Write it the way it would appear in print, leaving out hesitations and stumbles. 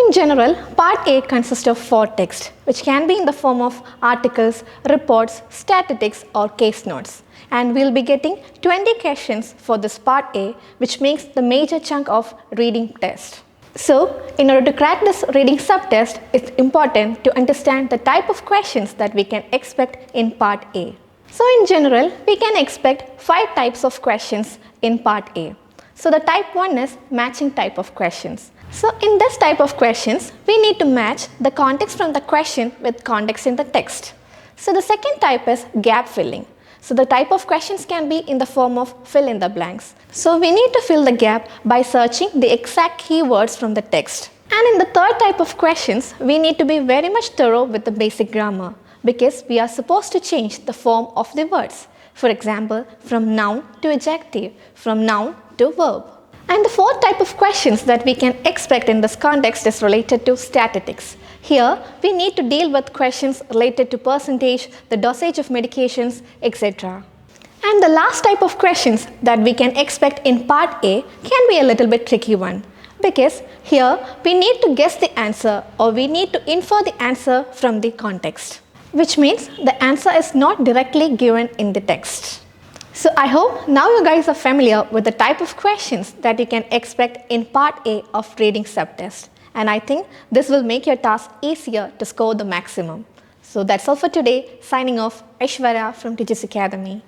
in general, Part A consists of 4 texts, which can be in the form of articles, reports, statistics, or case notes. And we'll be getting 20 questions for this Part A, which makes the major chunk of reading test. So, in order to crack this reading subtest, it's important to understand the type of questions that we can expect in Part A. So, in general, we can expect 5 types of questions in Part A. So, the type 1 is matching type of questions. So, in this type of questions, we need to match the context from the question with context in the text. So, the second type is gap filling. So, the type of questions can be in the form of fill in the blanks. So, we need to fill the gap by searching the exact keywords from the text. And in the third type of questions, we need to be very much thorough with the basic grammar because we are supposed to change the form of the words. For example, from noun to adjective, from noun to verb. And the fourth type of questions that we can expect in this context is related to statistics. Here, we need to deal with questions related to percentage, the dosage of medications, etc. And the last type of questions that we can expect in Part A can be a little bit tricky one. Because here, we need to guess the answer or we need to infer the answer from the context. Which means the answer is not directly given in the text. So I hope now you guys are familiar with the type of questions that you can expect in Part A of reading subtest. And I think this will make your task easier to score the maximum. So that's all for today. Signing off, Aishwarya from Tiju's Academy.